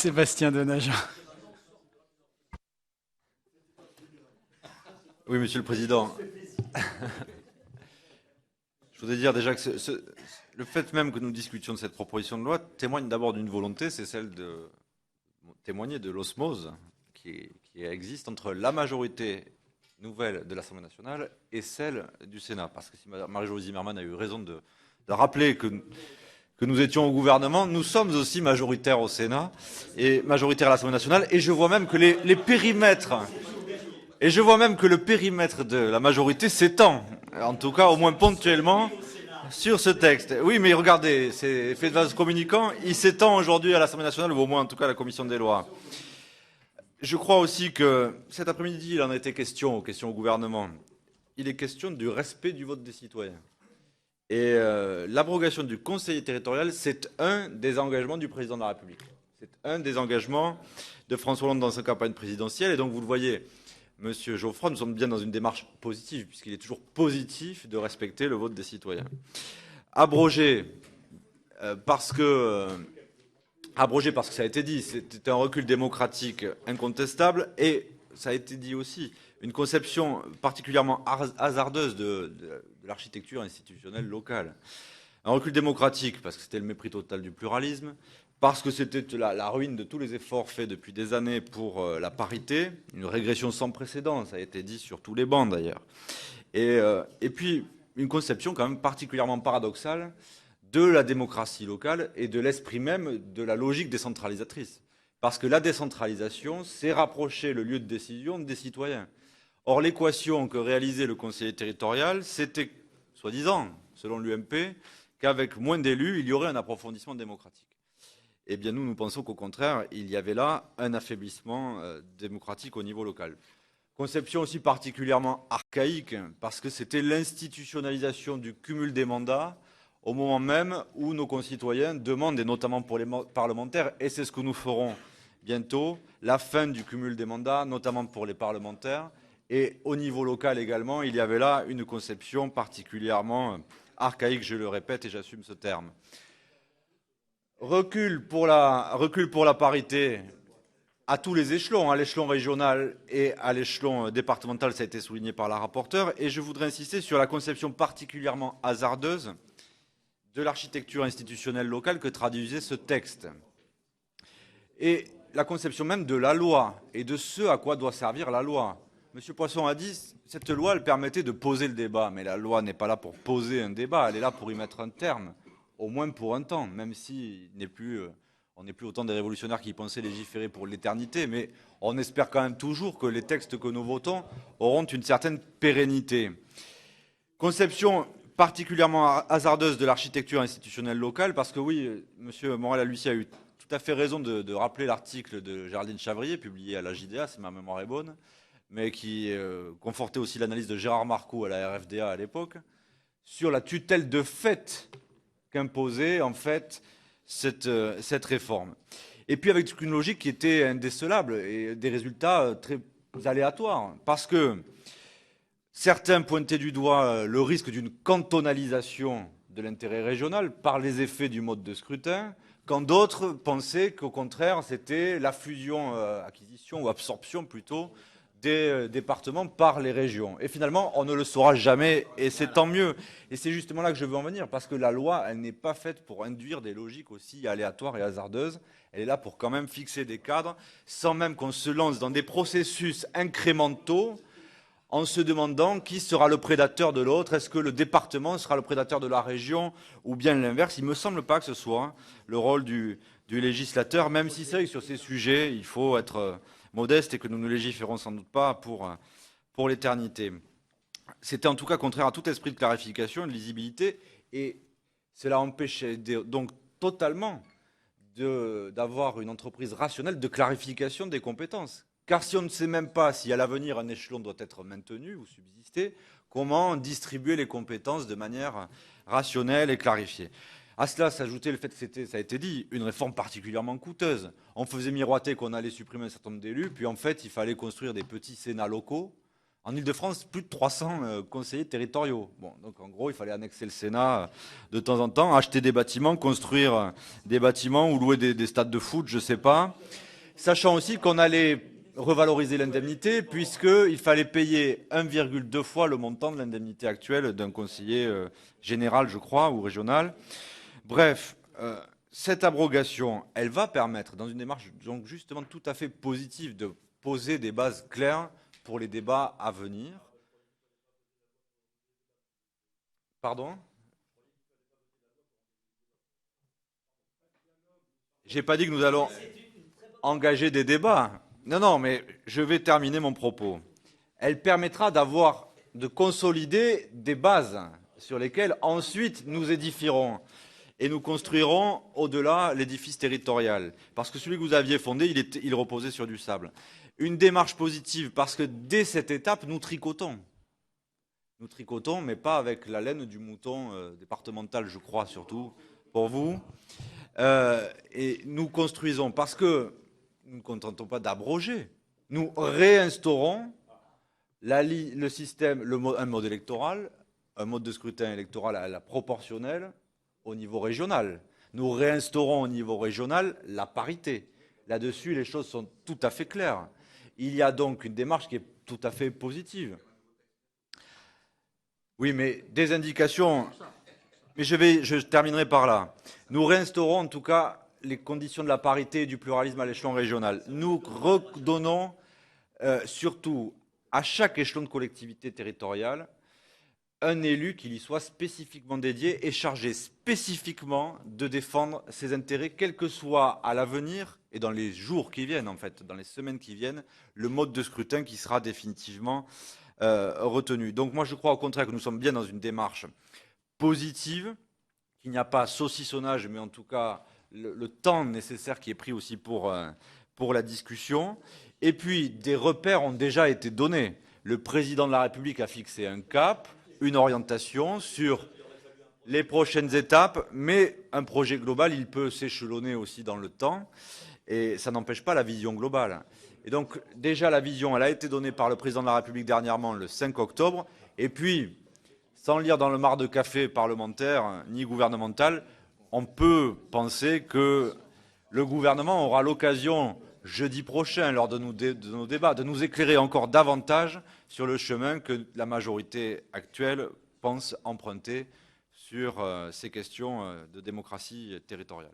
Sébastien Denaja. Oui, Monsieur le Président. Je voudrais dire déjà que le fait même que nous discutions de cette proposition de loi témoigne d'abord d'une volonté, c'est celle de témoigner de l'osmose qui existe entre la majorité nouvelle de l'Assemblée nationale et celle du Sénat. Parce que si Marie-Jo Zimmermann a eu raison de rappeler que nous étions au gouvernement, nous sommes aussi majoritaires au Sénat et majoritaires à l'Assemblée nationale. Et je vois même que les périmètres... Et je vois même que le périmètre de la majorité s'étend, en tout cas au moins ponctuellement, sur ce texte. Oui, mais regardez, c'est effet de vase communicant, il s'étend aujourd'hui à l'Assemblée nationale, ou au moins en tout cas à la Commission des lois. Je crois aussi que cet après-midi, il en a été question, aux questions au gouvernement. Il est question du respect du vote des citoyens. Et l'abrogation du conseiller territorial, c'est un des engagements du président de la République. C'est un des engagements de François Hollande dans sa campagne présidentielle. Et donc, vous le voyez, Monsieur Geoffroy, nous sommes bien dans une démarche positive, puisqu'il est toujours positif de respecter le vote des citoyens. Abrogé, parce que ça a été dit, c'était un recul démocratique incontestable, et ça a été dit aussi, une conception particulièrement hasardeuse de l'architecture institutionnelle locale. Un recul démocratique, parce que c'était le mépris total du pluralisme, parce que c'était la ruine de tous les efforts faits depuis des années pour la parité, une régression sans précédent, ça a été dit sur tous les bancs d'ailleurs. Et puis, une conception quand même particulièrement paradoxale de la démocratie locale et de l'esprit même de la logique décentralisatrice. Parce que la décentralisation, c'est rapprocher le lieu de décision des citoyens. Or, l'équation que réalisait le conseiller territorial, c'était, soi-disant, selon l'UMP, qu'avec moins d'élus, il y aurait un approfondissement démocratique. Eh bien, nous pensons qu'au contraire, il y avait là un affaiblissement démocratique au niveau local. Conception aussi particulièrement archaïque, parce que c'était l'institutionnalisation du cumul des mandats au moment même où nos concitoyens demandent, et notamment pour les parlementaires, et c'est ce que nous ferons bientôt, la fin du cumul des mandats, notamment pour les parlementaires. Et au niveau local également, il y avait là une conception particulièrement archaïque, je le répète, et j'assume ce terme. Recul pour la parité à tous les échelons, à l'échelon régional et à l'échelon départemental, ça a été souligné par la rapporteure. Et je voudrais insister sur la conception particulièrement hasardeuse de l'architecture institutionnelle locale que traduisait ce texte. Et la conception même de la loi et de ce à quoi doit servir la loi. Monsieur Poisson a dit, cette loi, elle permettait de poser le débat, mais la loi n'est pas là pour poser un débat, elle est là pour y mettre un terme, au moins pour un temps, même si on n'est plus autant des révolutionnaires qui pensaient légiférer pour l'éternité, mais on espère quand même toujours que les textes que nous votons auront une certaine pérennité. Conception particulièrement hasardeuse de l'architecture institutionnelle locale, parce que oui, monsieur Morel-Alussy a eu tout à fait raison de rappeler l'article de Géraldine Chavrier, publié à la JDA, si ma mémoire est bonne, mais qui confortait aussi l'analyse de Gérard Marcoux à la RFDA à l'époque, sur la tutelle de fait qu'imposait en fait cette réforme. Et puis avec une logique qui était indécelable et des résultats très aléatoires, parce que certains pointaient du doigt le risque d'une cantonalisation de l'intérêt régional par les effets du mode de scrutin, quand d'autres pensaient qu'au contraire, c'était la fusion, acquisition ou absorption plutôt, des départements par les régions. Et finalement, on ne le saura jamais, et c'est tant mieux. Et c'est justement là que je veux en venir, parce que la loi, elle n'est pas faite pour induire des logiques aussi aléatoires et hasardeuses. Elle est là pour quand même fixer des cadres, sans même qu'on se lance dans des processus incrémentaux, en se demandant qui sera le prédateur de l'autre. Est-ce que le département sera le prédateur de la région ou bien l'inverse? Il ne me semble pas que ce soit le rôle du législateur, même si c'est vrai que sur ces sujets, il faut être modeste et que nous ne légiférons sans doute pas pour l'éternité. C'était en tout cas contraire à tout esprit de clarification et de lisibilité, et cela empêchait donc totalement d'avoir une entreprise rationnelle de clarification des compétences. Car si on ne sait même pas si à l'avenir un échelon doit être maintenu ou subsister, comment distribuer les compétences de manière rationnelle et clarifiée? À cela s'ajoutait le fait que c'était, ça a été dit, une réforme particulièrement coûteuse. On faisait miroiter qu'on allait supprimer un certain nombre d'élus, puis en fait il fallait construire des petits sénats locaux En Île-de-France, plus de 300 conseillers territoriaux. Bon, donc en gros, il fallait annexer le Sénat de temps en temps, acheter des bâtiments, construire des bâtiments ou louer des stades de foot, je ne sais pas. Sachant aussi qu'on allait revaloriser l'indemnité, puisqu'il fallait payer 1,2 fois le montant de l'indemnité actuelle d'un conseiller général, je crois, ou régional. Bref, cette abrogation, elle va permettre, dans une démarche donc justement tout à fait positive, de poser des bases claires pour les débats à venir. Pardon? J'ai pas dit que nous allons engager des débats. Non, non, mais je vais terminer mon propos. Elle permettra de consolider des bases sur lesquelles ensuite nous édifierons et nous construirons au-delà l'édifice territorial. Parce que celui que vous aviez fondé, il reposait sur du sable. Une démarche positive parce que dès cette étape, nous tricotons. Nous tricotons, mais pas avec la laine du mouton départemental, je crois, surtout, pour vous. Et nous construisons parce que nous ne contentons pas d'abroger. Nous réinstaurons le système, un mode électoral, un mode de scrutin électoral à la proportionnelle au niveau régional. Nous réinstaurons au niveau régional la parité. Là-dessus, les choses sont tout à fait claires. Il y a donc une démarche qui est tout à fait positive. Oui, mais des indications. Mais je terminerai par là. Nous réinstaurons en tout cas les conditions de la parité et du pluralisme à l'échelon régional. Nous redonnons surtout à chaque échelon de collectivité territoriale un élu qui lui soit spécifiquement dédié et chargé spécifiquement de défendre ses intérêts, quel que soit à l'avenir et dans les jours qui viennent, en fait, dans les semaines qui viennent, le mode de scrutin qui sera définitivement retenu. Donc moi, je crois au contraire que nous sommes bien dans une démarche positive, qu'il n'y a pas saucissonnage, mais en tout cas le temps nécessaire qui est pris aussi pour la discussion. Et puis, des repères ont déjà été donnés. Le président de la République a fixé un cap, une orientation sur les prochaines étapes, mais un projet global, il peut s'échelonner aussi dans le temps, et ça n'empêche pas la vision globale. Et donc, déjà, la vision, elle a été donnée par le président de la République dernièrement, le 5 octobre, et puis, sans lire dans le marc de café parlementaire ni gouvernemental, on peut penser que le gouvernement aura l'occasion, jeudi prochain, lors de nos débats, de nous éclairer encore davantage sur le chemin que la majorité actuelle pense emprunter sur ces questions de démocratie territoriale.